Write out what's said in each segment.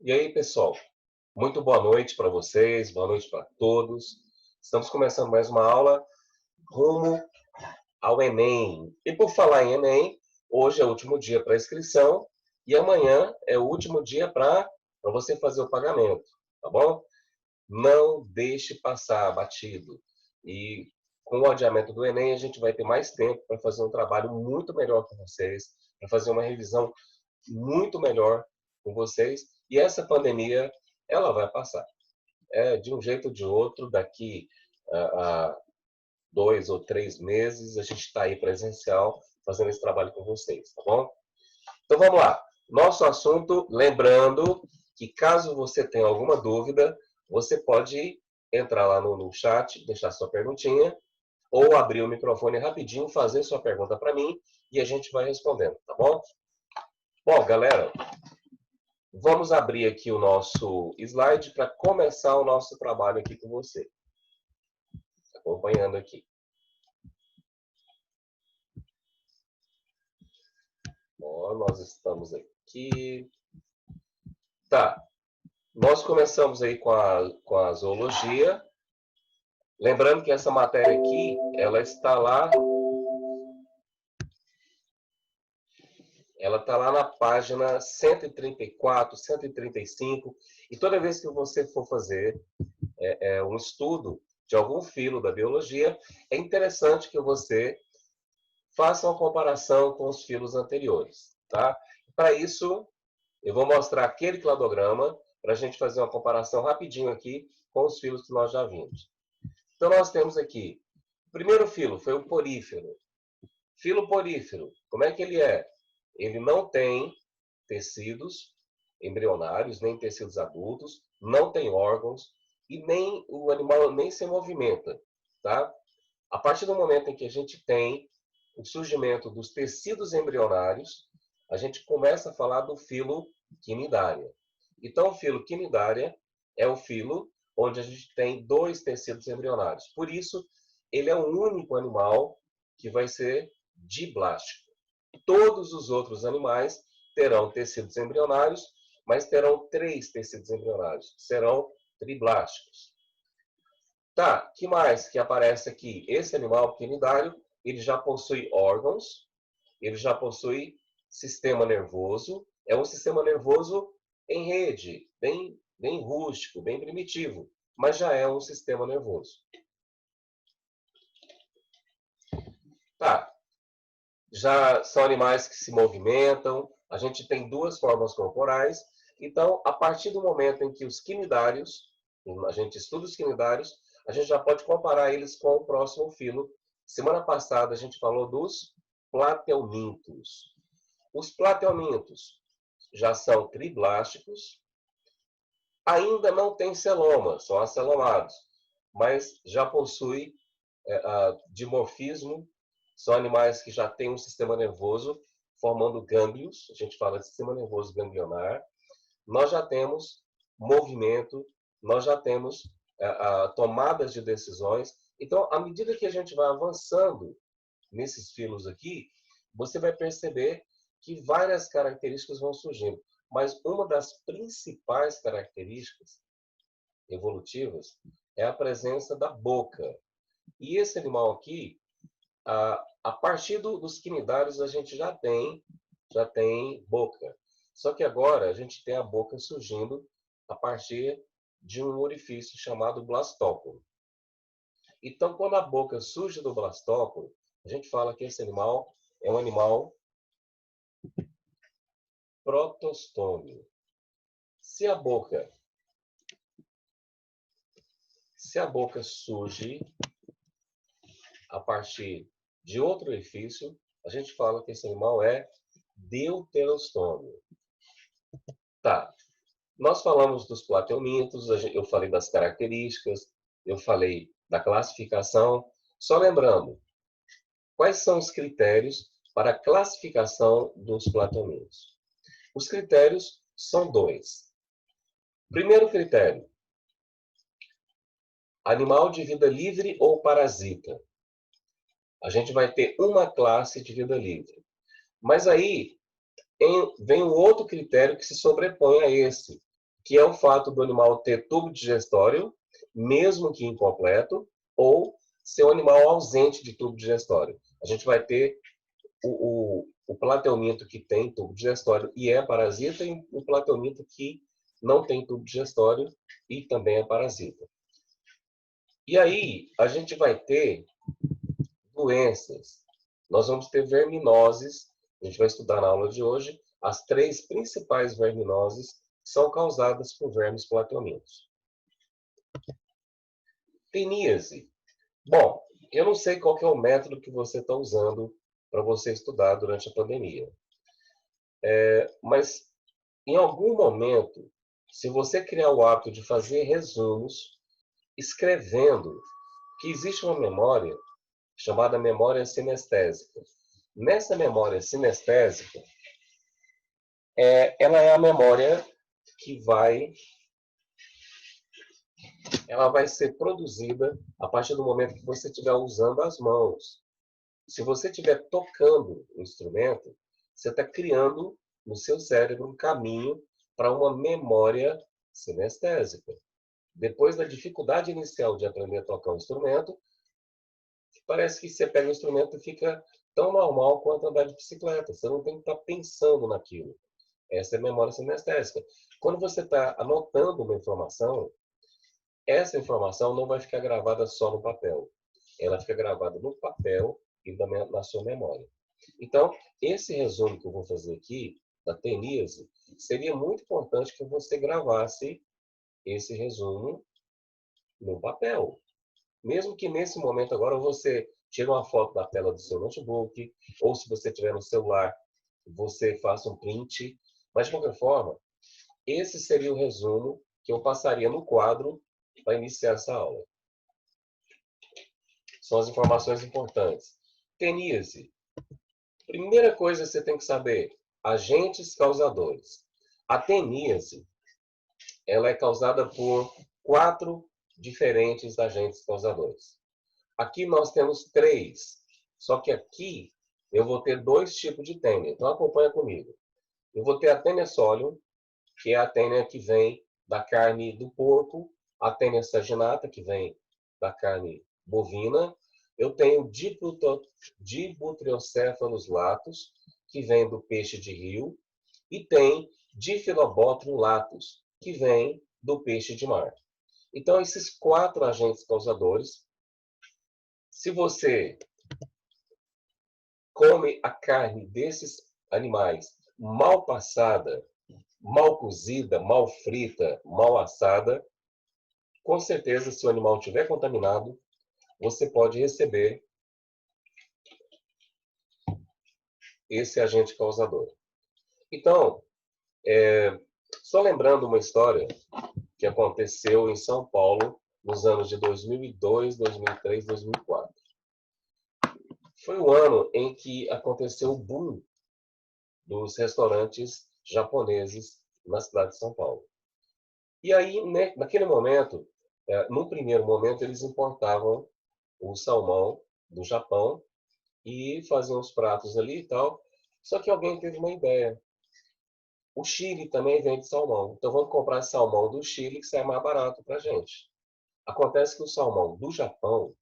E aí, pessoal? Muito boa noite para vocês, boa noite para todos. Estamos começando mais uma aula rumo ao Enem. E por falar em Enem, hoje é o último dia para inscrição e amanhã é o último dia para você fazer o pagamento, tá bom? Não deixe passar batido. E com o adiamento do Enem, a gente vai ter mais tempo para fazer um trabalho muito melhor com vocês, para fazer uma revisão muito melhor com vocês. E essa pandemia, ela vai passar. De um jeito ou de outro, daqui a 2 ou 3 meses, a gente está aí presencial fazendo esse trabalho com vocês, tá bom? Então vamos lá. Nosso assunto, lembrando que caso você tenha alguma dúvida, você pode entrar lá no chat, deixar sua perguntinha, ou abrir o microfone rapidinho, fazer sua pergunta para mim e a gente vai respondendo, tá bom? Bom, galera, vamos abrir aqui o nosso slide para começar o nosso trabalho aqui com você. Acompanhando aqui. Ó, nós estamos aqui. Tá. Nós começamos aí com a zoologia. Lembrando que essa matéria aqui, ela está lá na página 134, 135. E toda vez que você for fazer um estudo de algum filo da biologia, é interessante que você faça uma comparação com os filos anteriores, tá? Para isso, eu vou mostrar aquele cladograma para a gente fazer uma comparação rapidinho aqui com os filos que nós já vimos. Então, nós temos aqui, o primeiro filo foi o porífero. Filo porífero, como é que ele é? Ele não tem tecidos embrionários, nem tecidos adultos, não tem órgãos, e nem o animal nem se movimenta, tá? A partir do momento em que a gente tem o surgimento dos tecidos embrionários, a gente começa a falar do filo Quinidária. Então, o filo Quinidária é o filo onde a gente tem 2 tecidos embrionários. Por isso, ele é o único animal que vai ser diblástico. Todos os outros animais terão tecidos embrionários, mas terão 3 tecidos embrionários. Serão triblásticos. Tá, que mais que aparece aqui? Esse animal quinidário, ele já possui órgãos, ele já possui sistema nervoso, é um sistema nervoso em rede, bem rústico, bem primitivo, mas já é um sistema nervoso. Tá, já são animais que se movimentam, a gente tem 2 formas corporais, então, a partir do momento em que os quinidários, a gente estuda os quinidários, a gente já pode comparar eles com o próximo filo. Semana passada a gente falou dos plateumintos. Os plateumintos já são triblásticos, ainda não têm celoma, são acelomados, mas já possuem dimorfismo, são animais que já têm um sistema nervoso formando gânglios, a gente fala de sistema nervoso ganglionar, nós já temos movimento, nós já temos tomadas de decisões. Então, à medida que a gente vai avançando nesses filos aqui, você vai perceber que várias características vão surgindo. Mas uma das principais características evolutivas é a presença da boca. E esse animal aqui, a partir dos quinidários, a gente já tem boca. Só que agora a gente tem a boca surgindo a partir de um orifício chamado blastóculo. Então, quando a boca surge do blastóculo, a gente fala que esse animal é um animal protostômio. Se a boca surge a partir de outro orifício, a gente fala que esse animal é deuterostômio. Tá. Nós falamos dos plateumintos, eu falei das características, eu falei da classificação. Só lembrando, quais são os critérios para a classificação dos plateumintos? Os critérios são 2. Primeiro critério, animal de vida livre ou parasita. A gente vai ter uma classe de vida livre. Mas aí vem um outro critério que se sobrepõe a esse, que é o fato do animal ter tubo digestório, mesmo que incompleto, ou ser um animal ausente de tubo digestório. A gente vai ter o platelminto que tem tubo digestório e é parasita, e o platelminto que não tem tubo digestório e também é parasita. E aí, a gente vai ter doenças. Nós vamos ter verminoses, a gente vai estudar na aula de hoje, as 3 principais verminoses são causadas por vermes platelmintos. Teníase. Bom, eu não sei qual que é o método que você está usando para você estudar durante a pandemia. Mas, em algum momento, se você criar o hábito de fazer resumos, escrevendo que existe uma memória chamada memória sinestésica. Nessa memória sinestésica, ela é a memória que ela vai ser produzida a partir do momento que você estiver usando as mãos. Se você estiver tocando o instrumento, você está criando no seu cérebro um caminho para uma memória sinestésica. Depois da dificuldade inicial de aprender a tocar um instrumento, parece que você pega o instrumento e fica tão normal quanto andar de bicicleta. Você não tem que estar pensando naquilo. Essa é a memória sinestésica. Quando você está anotando uma informação, essa informação não vai ficar gravada só no papel. Ela fica gravada no papel e na sua memória. Então, esse resumo que eu vou fazer aqui, da teníase, seria muito importante que você gravasse esse resumo no papel. Mesmo que nesse momento agora você tire uma foto da tela do seu notebook, ou se você tiver no celular, você faça um print. Mas, de qualquer forma, esse seria o resumo que eu passaria no quadro para iniciar essa aula. São as informações importantes. Teníase. Primeira coisa que você tem que saber, agentes causadores. A teníase, ela é causada por 4 diferentes agentes causadores. Aqui nós temos 3, só que aqui eu vou ter 2 tipos de tênia. Então acompanha comigo. Eu vou ter a tênia solium, que é a tênia que vem da carne do porco, a tênia saginata, que vem da carne bovina. Eu tenho Dibutriocéfalos latus, que vem do peixe de rio, e tem Diphlobotrum latus, que vem do peixe de mar. Então, esses 4 agentes causadores, se você come a carne desses animais mal passada, mal cozida, mal frita, mal assada, com certeza, se o animal estiver contaminado, você pode receber esse agente causador. Então, só lembrando uma história que aconteceu em São Paulo nos anos de 2002, 2003, 2004. Foi o ano em que aconteceu o boom dos restaurantes japoneses na cidade de São Paulo. E aí, né, naquele momento, num primeiro momento, eles importavam o salmão do Japão e faziam os pratos ali e tal. Só que alguém teve uma ideia. O Chile também vende salmão. Então vamos comprar salmão do Chile que sai mais barato para a gente. Acontece que o salmão do Japão,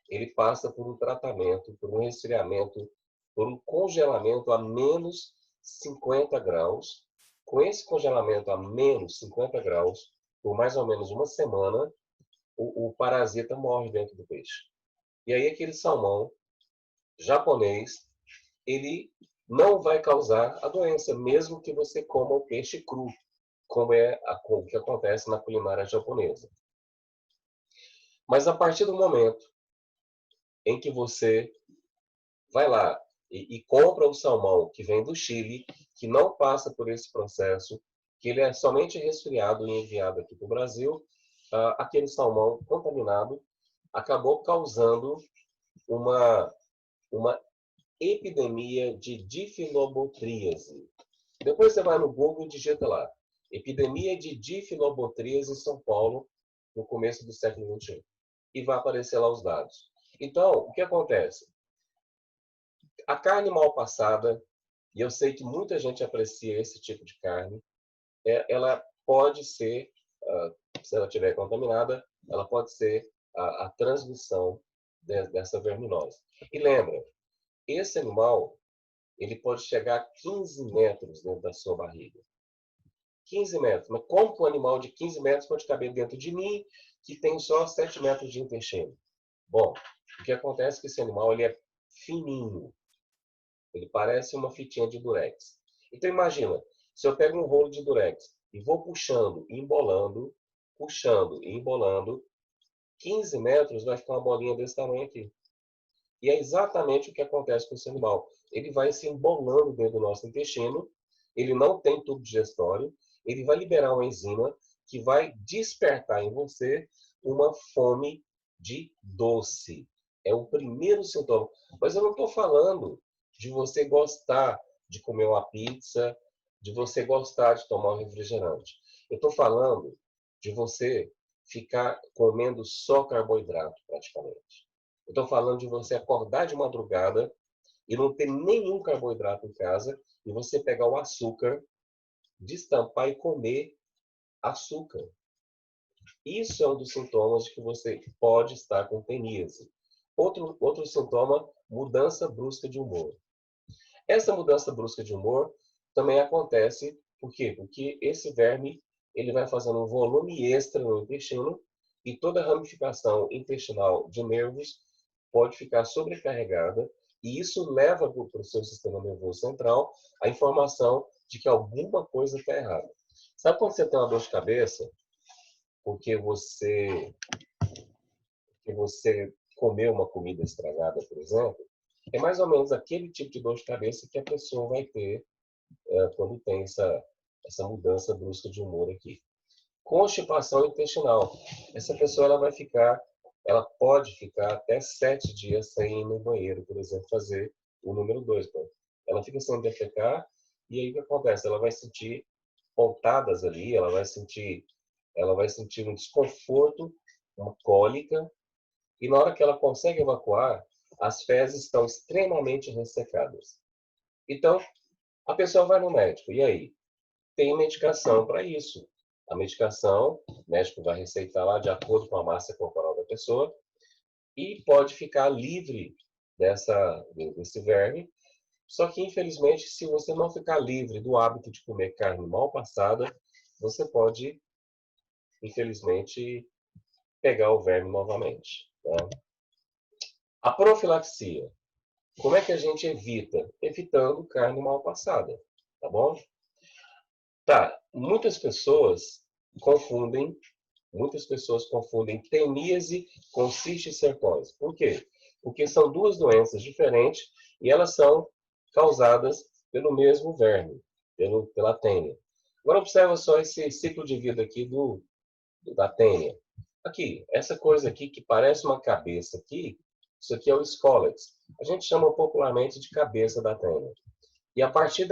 ele passa por um tratamento, por um resfriamento, por um congelamento a menos 50 graus. Com esse congelamento a menos 50 graus, por mais ou menos uma semana, o parasita morre dentro do peixe. E aí aquele salmão japonês, ele não vai causar a doença, mesmo que você coma o peixe cru, como é o que acontece na culinária japonesa. Mas a partir do momento em que você vai lá e compra o salmão que vem do Chile, que não passa por esse processo, que ele é somente resfriado e enviado aqui para o Brasil, aquele salmão contaminado acabou causando uma epidemia de difilobotríase. Depois você vai no Google e digita lá, epidemia de difilobotríase em São Paulo, no começo do século XXI. E vai aparecer lá os dados. Então, o que acontece? A carne mal passada, e eu sei que muita gente aprecia esse tipo de carne, ela pode ser, se ela estiver contaminada, ela pode ser a transmissão dessa verminose. E lembra, esse animal, ele pode chegar a 15 metros dentro da sua barriga. 15 metros. Mas como que um animal de 15 metros pode caber dentro de mim, que tem só 7 metros de intestino? Bom, o que acontece é que esse animal ele é fininho. Ele parece uma fitinha de durex. Então imagina, se eu pego um rolo de durex e vou puxando e embolando, puxando e embolando, 15 metros vai ficar uma bolinha desse tamanho aqui. E é exatamente o que acontece com esse animal. Ele vai se embolando dentro do nosso intestino, ele não tem tubo digestório, ele vai liberar uma enzima que vai despertar em você uma fome de doce. É o primeiro sintoma. Mas eu não estou falando de você gostar de comer uma pizza, de você gostar de tomar um refrigerante. Eu estou falando de você ficar comendo só carboidrato, praticamente. Eu estou falando de você acordar de madrugada e não ter nenhum carboidrato em casa e você pegar o açúcar, destampar e comer açúcar. Isso é um dos sintomas de que você pode estar com teníase. Outro sintoma, mudança brusca de humor. Essa mudança brusca de humor também acontece, por quê? Porque esse verme ele vai fazendo um volume extra no intestino e toda a ramificação intestinal de nervos pode ficar sobrecarregada e isso leva para o seu sistema nervoso central a informação de que alguma coisa está errada. Sabe quando você tem uma dor de cabeça porque você comeu uma comida estragada, por exemplo? É mais ou menos aquele tipo de dor de cabeça que a pessoa vai ter quando tem essa mudança brusca de humor aqui. Constipação intestinal. Essa pessoa ela pode ficar até 7 dias sem ir no banheiro, por exemplo, fazer o número 2. Ela fica sem defecar e aí o que acontece? Ela vai sentir pontadas ali, ela vai sentir um desconforto, uma cólica, e na hora que ela consegue evacuar, as fezes estão extremamente ressecadas. Então, a pessoa vai no médico, e aí? Tem medicação para isso. A medicação, o médico vai receitar lá de acordo com a massa corporal da pessoa e pode ficar livre desse verme. Só que, infelizmente, se você não ficar livre do hábito de comer carne mal passada, você pode, infelizmente, pegar o verme novamente. Tá? A profilaxia. Como é que a gente evita? Evitando carne mal passada, tá bom? Tá, muitas pessoas confundem teníase com cisticercose. Por quê? Porque são duas doenças diferentes e elas são causadas pelo mesmo verme, pela tênia. Agora observa só esse ciclo de vida aqui da tênia. Aqui, essa coisa aqui que parece uma cabeça aqui, isso aqui é o scolex. A gente chama popularmente de cabeça da tênia. E a partir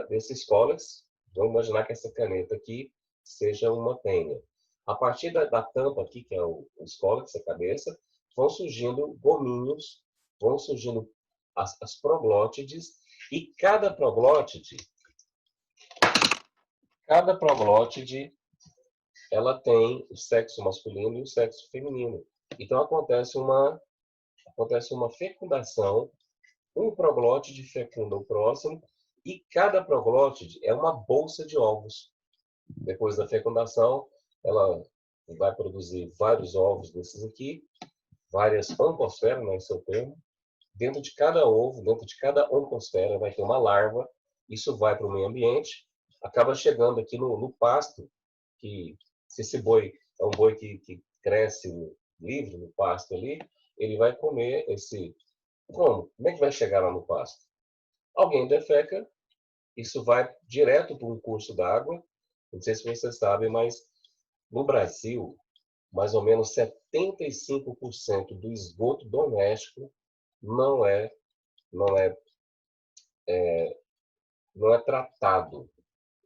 desse scolex, vamos imaginar que essa caneta aqui seja uma tênia. A partir da tampa aqui, que é o scolex, a cabeça, vão surgindo gominhos, vão surgindo as proglótides, e cada proglótide, ela tem o sexo masculino e o sexo feminino. Então acontece uma fecundação, um proglótide fecunda o próximo, e cada proglótide é uma bolsa de ovos. Depois da fecundação, ela vai produzir vários ovos desses aqui, várias oncosferas, né, esse é o termo. Dentro de cada ovo, dentro de cada oncosfera, vai ter uma larva. Isso vai para o meio ambiente, acaba chegando aqui no pasto, que se esse boi é um boi que cresce livre no pasto ali, ele vai comer esse... Como? Como é que vai chegar lá no pasto? Alguém defeca, isso vai direto para um curso d'água. Não sei se vocês sabem, mas no Brasil, mais ou menos 75% do esgoto doméstico não é, não é, não é tratado,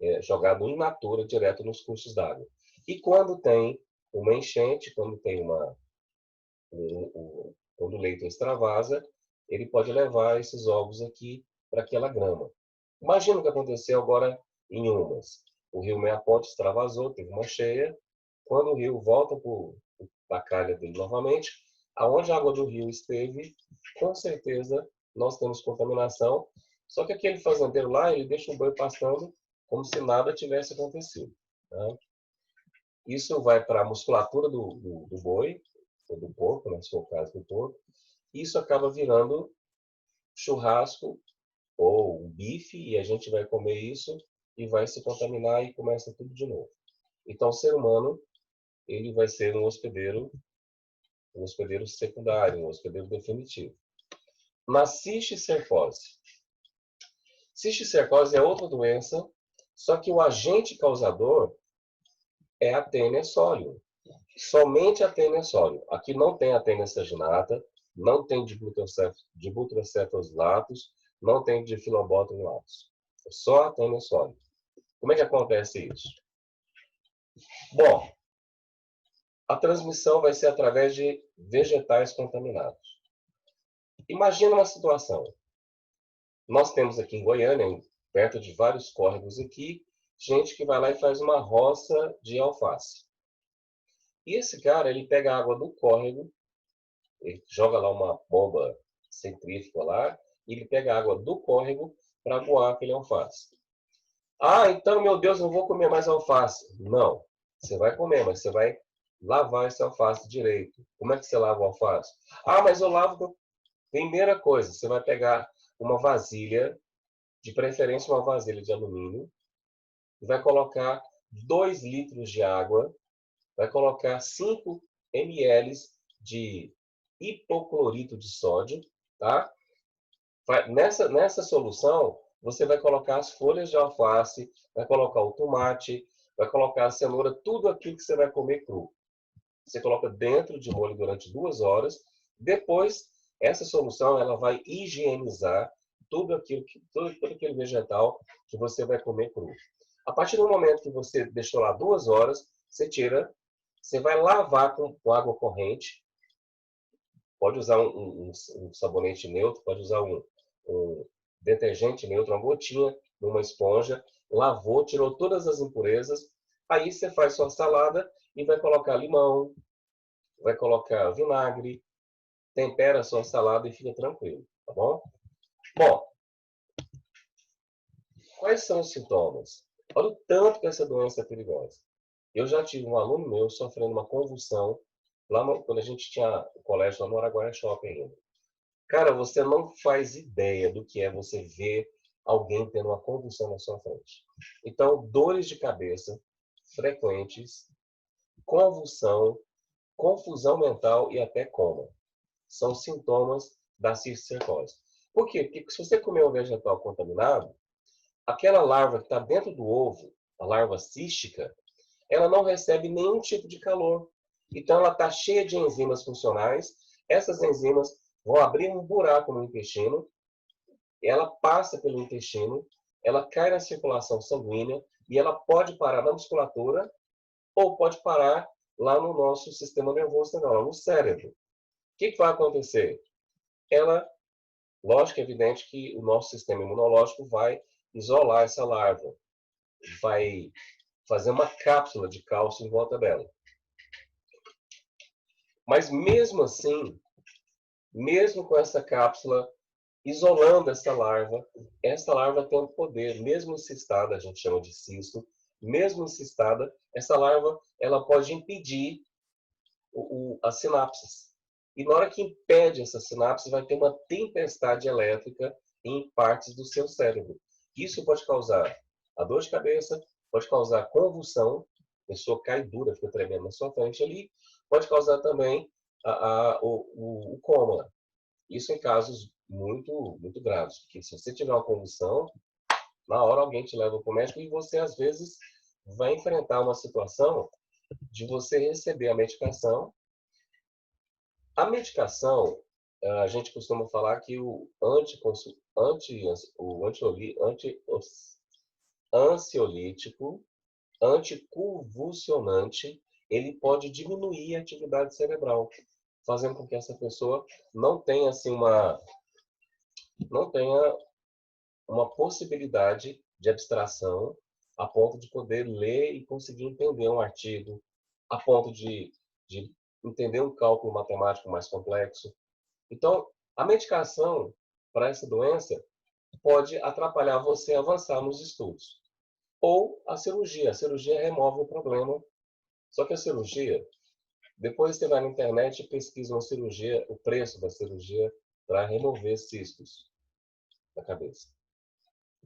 é jogado in natura direto nos cursos d'água. E quando tem uma enchente, quando o leito extravasa, ele pode levar esses ovos aqui para aquela grama. Imagina o que aconteceu agora em Umas. O rio Meia Ponte extravasou, teve uma cheia. Quando o rio volta para a calha dele novamente, aonde a água do rio esteve, com certeza nós temos contaminação. Só que aquele fazendeiro lá, ele deixa o boi pastando como se nada tivesse acontecido. Né? Isso vai para a musculatura do boi, ou do porco, né, se for o caso do porco. Isso acaba virando churrasco ou um bife, e a gente vai comer isso e vai se contaminar e começa tudo de novo. Então, o ser humano, ele vai ser um hospedeiro secundário, um hospedeiro definitivo. Na cisticercose. Cisticercose é outra doença, só que o agente causador é a Taenia solium. Somente a Taenia solium. Aqui não tem a Taenia saginata, não tem Dibutrocephalus latus, não tem Diphyllobothus latus. É só a Taenia solium. Como é que acontece isso? Bom, a transmissão vai ser através de vegetais contaminados. Imagina uma situação. Nós temos aqui em Goiânia, perto de vários córregos aqui, gente que vai lá e faz uma roça de alface. E esse cara, ele pega a água do córrego, ele joga lá uma bomba centrífuga lá, e ele pega a água do córrego para aguar aquele alface. Ah, então, meu Deus, não vou comer mais alface. Não, você vai comer, mas você vai lavar esse alface direito. Como é que você lava o alface? Ah, mas eu lavo... Primeira coisa, você vai pegar uma vasilha, de preferência uma vasilha de alumínio, e vai colocar 2 litros de água, vai colocar 5 ml de hipoclorito de sódio, tá? Nessa solução, você vai colocar as folhas de alface, vai colocar o tomate, vai colocar a cenoura, tudo aquilo que você vai comer cru. Você coloca dentro de molho durante 2 horas. Depois, essa solução ela vai higienizar todo aquele vegetal que você vai comer cru. A partir do momento que você deixou lá 2 horas, você tira, você vai lavar com água corrente. Pode usar um sabonete neutro, pode usar um detergente neutro, uma gotinha numa esponja. Lavou, tirou todas as impurezas. Aí você faz sua salada e vai colocar limão, vai colocar vinagre, tempera a sua salada e fica tranquilo, tá bom? Bom, quais são os sintomas? Olha o tanto que essa doença é perigosa. Eu já tive um aluno meu sofrendo uma convulsão lá quando a gente tinha o colégio lá no Araguaia Shopping ainda. Cara, você não faz ideia do que é você ver alguém tendo uma convulsão na sua frente. Então, dores de cabeça frequentes, convulsão, confusão mental e até coma. São sintomas da cisticercose. Por quê? Porque se você comer um vegetal contaminado, aquela larva que está dentro do ovo, a larva cística, ela não recebe nenhum tipo de calor. Então, ela está cheia de enzimas funcionais. Essas enzimas vão abrir um buraco no intestino, ela passa pelo intestino, ela cai na circulação sanguínea e ela pode parar na musculatura ou pode parar lá no nosso sistema nervoso central, no cérebro. O que vai acontecer? Ela, lógico, é evidente que o nosso sistema imunológico vai isolar essa larva, vai fazer uma cápsula de cálcio em volta dela. Mas mesmo assim, mesmo com essa cápsula isolando essa larva tem um poder, mesmo encistada, a gente chama de cisto, mesmo encistada, essa larva ela pode impedir as sinapses. E na hora que impede essa sinapse, vai ter uma tempestade elétrica em partes do seu cérebro. Isso pode causar a dor de cabeça, pode causar convulsão, a pessoa cai dura, fica tremendo na sua frente ali, pode causar também o coma. Isso em casos muito, muito graves, porque se você tiver uma convulsão, na hora alguém te leva para o médico e você, às vezes, vai enfrentar uma situação de você receber a medicação. A medicação, a gente costuma falar que o ansiolítico, anticonvulsionante, ele pode diminuir a atividade cerebral, fazendo com que essa pessoa não tenha assim não tenha uma possibilidade de abstração a ponto de poder ler e conseguir entender um artigo, a ponto de entender um cálculo matemático mais complexo. Então, a medicação para essa doença pode atrapalhar você a avançar nos estudos. Ou a cirurgia. A cirurgia remove o problema. Só que a cirurgia, depois você vai na internet e pesquisa uma cirurgia, o preço da cirurgia para remover cistos da cabeça.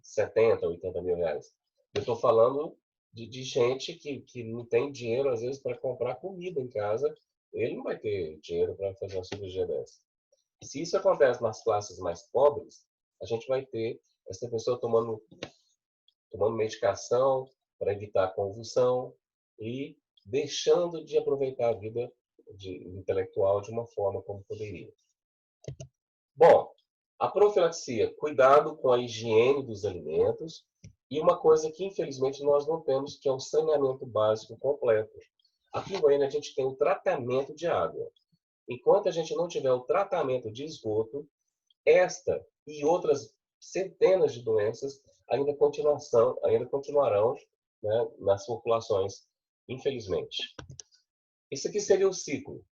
70, 80 mil reais. Eu estou falando de gente que não tem dinheiro, às vezes, para comprar comida em casa. Ele não vai ter dinheiro para fazer uma cirurgia dessa. Se isso acontece nas classes mais pobres, a gente vai ter essa pessoa tomando medicação para evitar a convulsão e deixando de aproveitar a vida intelectual de uma forma como poderia. Bom, a profilaxia, cuidado com a higiene dos alimentos e uma coisa que infelizmente nós não temos, que é o saneamento básico completo. Aqui em Goiânia a gente tem o tratamento de água. Enquanto a gente não tiver o tratamento de esgoto, esta e outras centenas de doenças ainda continuarão, né, nas populações, infelizmente. Isso aqui seria o ciclo.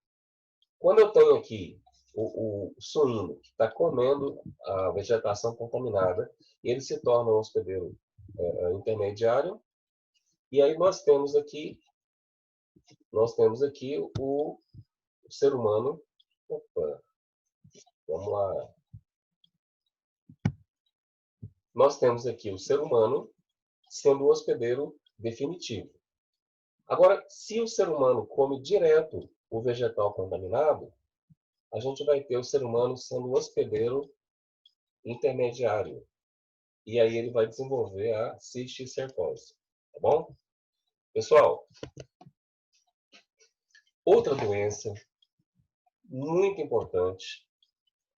Quando eu tenho aqui o suíno que está comendo a vegetação contaminada, ele se torna um hospedeiro intermediário, e aí nós temos aqui o ser humano. Opa, vamos lá. Nós temos aqui o ser humano sendo o hospedeiro definitivo. Agora, se o ser humano come direto o vegetal contaminado, a gente vai ter o ser humano sendo o hospedeiro intermediário. E aí ele vai desenvolver a cisticercose. Tá bom? Pessoal, outra doença muito importante,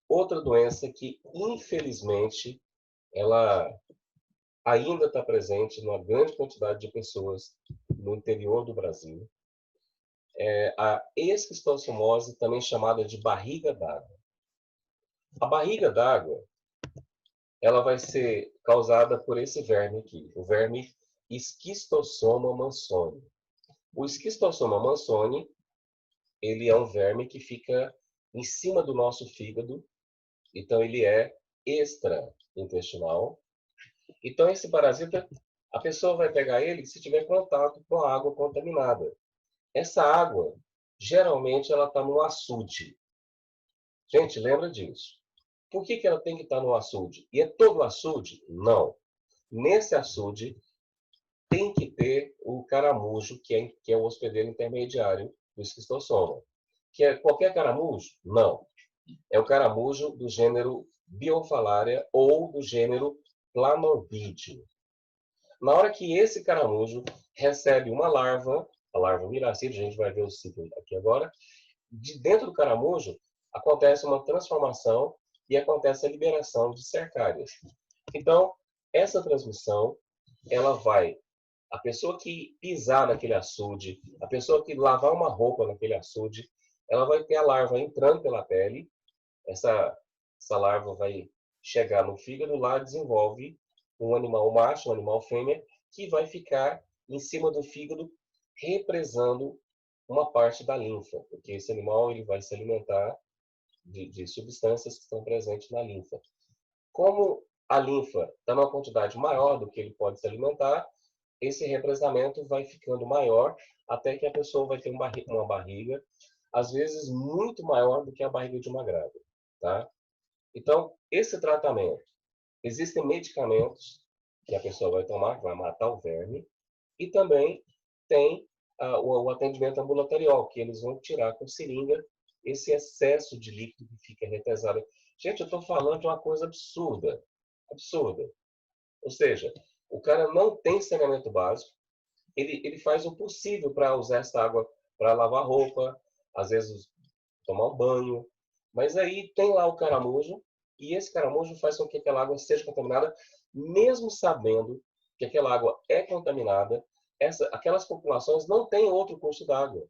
outra doença que, infelizmente, ela ainda está presente numa grande quantidade de pessoas no interior do Brasil, é a esquistossomose, também chamada de barriga d'água. A barriga d'água, ela vai ser causada por esse verme aqui, o verme Esquistossoma mansoni. O Esquistossoma mansoni, ele é um verme que fica em cima do nosso fígado, então ele é extraintestinal. Então esse parasita, a pessoa vai pegar ele se tiver contato com a água contaminada. Essa água, geralmente, ela está no açude. Gente, lembra disso. Por que ela tem que estar no açude? E é todo açude? Não. Nesse açude, tem que ter o caramujo, que é o hospedeiro intermediário do esquistossoma. Que é qualquer caramujo? Não. É o caramujo do gênero Biofalaria ou do gênero Planorbideo. Na hora que esse caramujo recebe uma larva, a larva miracida, a gente vai ver o ciclo aqui agora, de dentro do caramujo acontece uma transformação e acontece a liberação de cercárias. Então, essa transmissão, ela vai, a pessoa que pisar naquele açude, a pessoa que lavar uma roupa naquele açude, ela vai ter a larva entrando pela pele, essa larva vai chegar no fígado, lá desenvolve um animal macho, um animal fêmea, que vai ficar em cima do fígado, represando uma parte da linfa, porque esse animal ele vai se alimentar de substâncias que estão presentes na linfa. Como a linfa está numa quantidade maior do que ele pode se alimentar, esse represamento vai ficando maior, até que a pessoa vai ter uma barriga, às vezes muito maior do que a barriga de uma grávida. Tá? Então, esse tratamento, existem medicamentos que a pessoa vai tomar, que vai matar o verme, e também tem o atendimento ambulatorial, que eles vão tirar com seringa esse excesso de líquido que fica retesado. Gente, eu estou falando de uma coisa absurda. Absurda. Ou seja, o cara não tem saneamento básico, ele faz o possível para usar essa água para lavar roupa, às vezes tomar um banho, mas aí tem lá o caramujo, e esse caramujo faz com que aquela água seja contaminada, mesmo sabendo que aquela água é contaminada. Aquelas populações não têm outro curso d'água.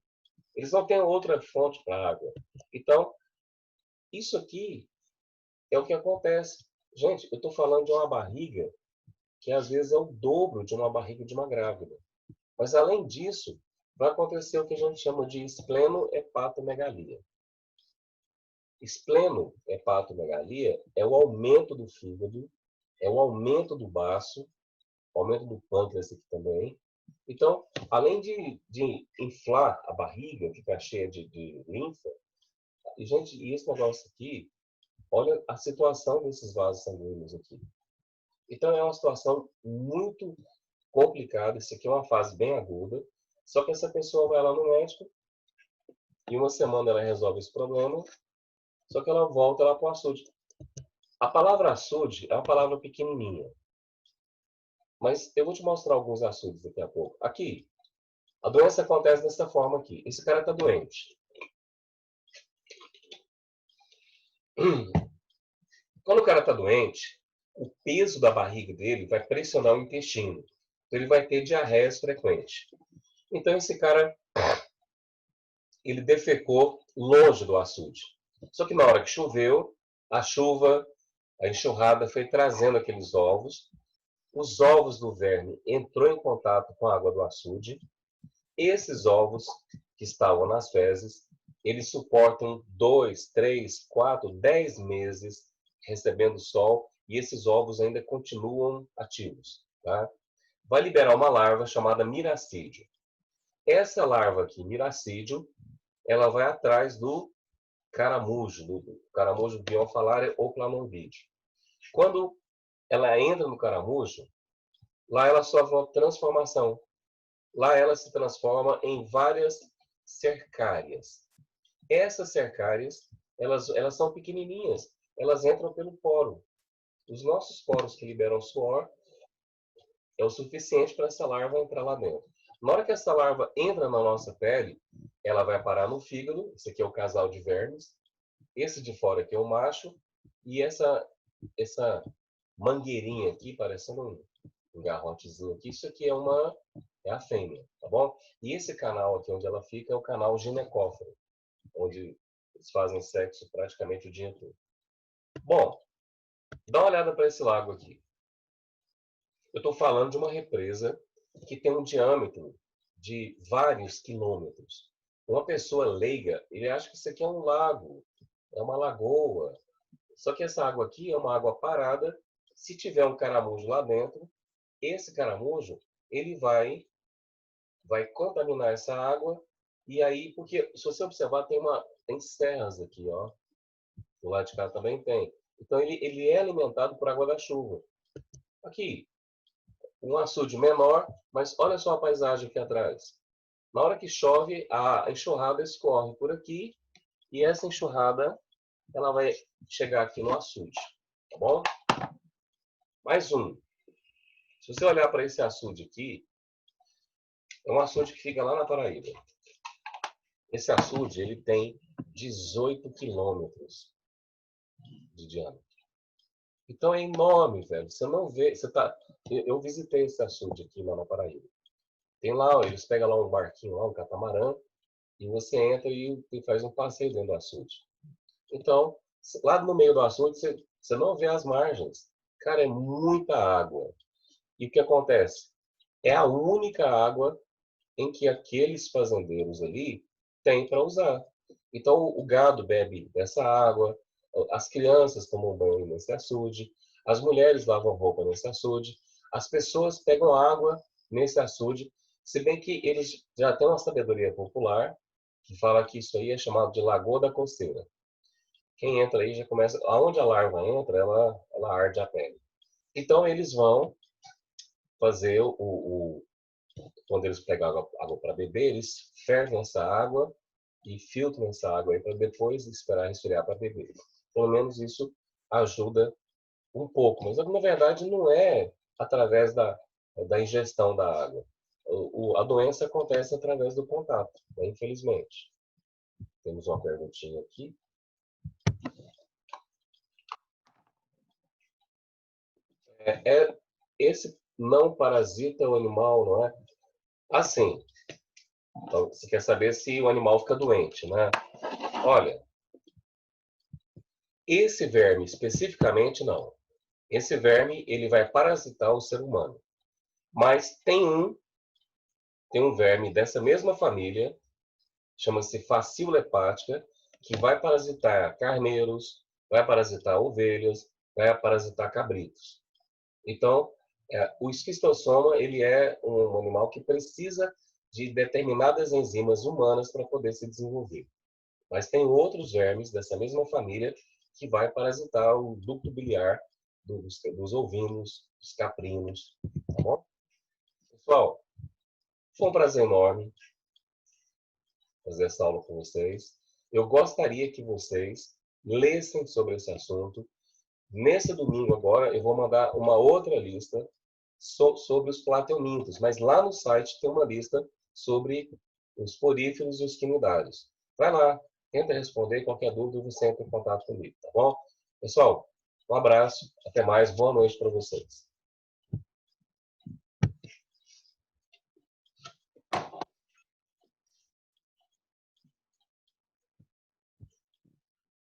Eles não têm outra fonte para água. Então, isso aqui é o que acontece. Gente, eu estou falando de uma barriga que às vezes é o dobro de uma barriga de uma grávida. Mas, além disso, vai acontecer o que a gente chama de esplenohepatomegalia. Esplenohepatomegalia é o aumento do fígado, é o aumento do baço, aumento do pâncreas aqui também. Então, além de inflar a barriga, ficar cheia de linfa, e, gente, e esse negócio aqui, olha a situação desses vasos sanguíneos aqui. Então, é uma situação muito complicada. Isso aqui é uma fase bem aguda. Só que essa pessoa vai lá no médico, e uma semana ela resolve esse problema, só que ela volta lá para o açude. A palavra açude é uma palavra pequenininha. Mas eu vou te mostrar alguns açudes daqui a pouco. Aqui, a doença acontece dessa forma aqui. Esse cara está doente. Quando o cara está doente, o peso da barriga dele vai pressionar o intestino. Então, ele vai ter diarreias frequentes. Então, esse cara, ele defecou longe do açude. Só que na hora que choveu, a chuva, a enxurrada foi trazendo aqueles ovos. Os ovos do verme entrou em contato com a água do açude. Esses ovos que estavam nas fezes, eles suportam 2, 3, 4, 10 meses recebendo sol e esses ovos ainda continuam ativos. Tá? Vai liberar uma larva chamada miracídio. Essa larva aqui, miracídio, ela vai atrás do caramujo, do caramujo Bionfalaria ou Plamondide. Quando ela entra no caramujo, lá ela sofre uma transformação. Lá ela se transforma em várias cercárias. Essas cercárias, elas são pequenininhas. Elas entram pelo poro. Os nossos poros que liberam suor é o suficiente para essa larva entrar lá dentro. Na hora que essa larva entra na nossa pele, ela vai parar no fígado. Esse aqui é o casal de vermes. Esse de fora aqui é o macho. E essa mangueirinha aqui, parecendo um garrotezinho aqui, isso aqui é a fêmea, tá bom? E esse canal aqui onde ela fica é o canal ginecóforo, onde eles fazem sexo praticamente o dia todo. Bom, dá uma olhada para esse lago aqui. Eu estou falando de uma represa que tem um diâmetro de vários quilômetros. Uma pessoa leiga, ele acha que isso aqui é um lago, é uma lagoa. Só que essa água aqui é uma água parada. Se tiver um caramujo lá dentro, esse caramujo ele vai contaminar essa água. E aí, porque se você observar, tem serras aqui, ó. Do lado de cá também tem. Então, ele é alimentado por água da chuva. Aqui, um açude menor, mas olha só a paisagem aqui atrás. Na hora que chove, a enxurrada escorre por aqui e essa enxurrada ela vai chegar aqui no açude, tá bom? Mais um. Se você olhar para esse açude aqui, é um açude que fica lá na Paraíba. Esse açude ele tem 18 quilômetros de diâmetro. Então é enorme, velho. Você não vê. Eu visitei esse açude aqui lá na Paraíba. Tem lá, eles pegam lá um barquinho, lá, um catamarã, e você entra e faz um passeio dentro do açude. Então, lá no meio do açude, você não vê as margens. Cara, é muita água. E o que acontece? É a única água em que aqueles fazendeiros ali têm para usar. Então, o gado bebe dessa água, as crianças tomam banho nesse açude, as mulheres lavam roupa nesse açude, as pessoas pegam água nesse açude, se bem que eles já têm uma sabedoria popular que fala que isso aí é chamado de Lagoa da Coceira. Quem entra aí já começa... Aonde a larva entra, ela arde a pele. Então, eles vão fazer quando eles pegam água para beber, eles fervem essa água e filtram essa água aí para depois esperar resfriar para beber. Pelo menos isso ajuda um pouco, mas na verdade não é através da ingestão da água. A doença acontece através do contato, né? Infelizmente. Temos uma perguntinha aqui. Esse não parasita o animal, não é? Assim, então, você quer saber se o animal fica doente, né? Olha, esse verme especificamente não. Esse verme, ele vai parasitar o ser humano. Mas tem um verme dessa mesma família, chama-se Facíola hepática, que vai parasitar carneiros, vai parasitar ovelhas, vai parasitar cabritos. Então, o esquistossoma, ele é um animal que precisa de determinadas enzimas humanas para poder se desenvolver. Mas tem outros vermes dessa mesma família que vai parasitar o ducto biliar dos ovinos, dos caprinos, tá bom? Pessoal, foi um prazer enorme fazer essa aula com vocês. Eu gostaria que vocês lessem sobre esse assunto. Nesse domingo agora, eu vou mandar uma outra lista sobre os plateumintos, mas lá no site tem uma lista sobre os poríferos e os quinidários. Vai lá, tenta responder, qualquer dúvida você entra em contato comigo, tá bom? Pessoal, um abraço, até mais, boa noite para vocês.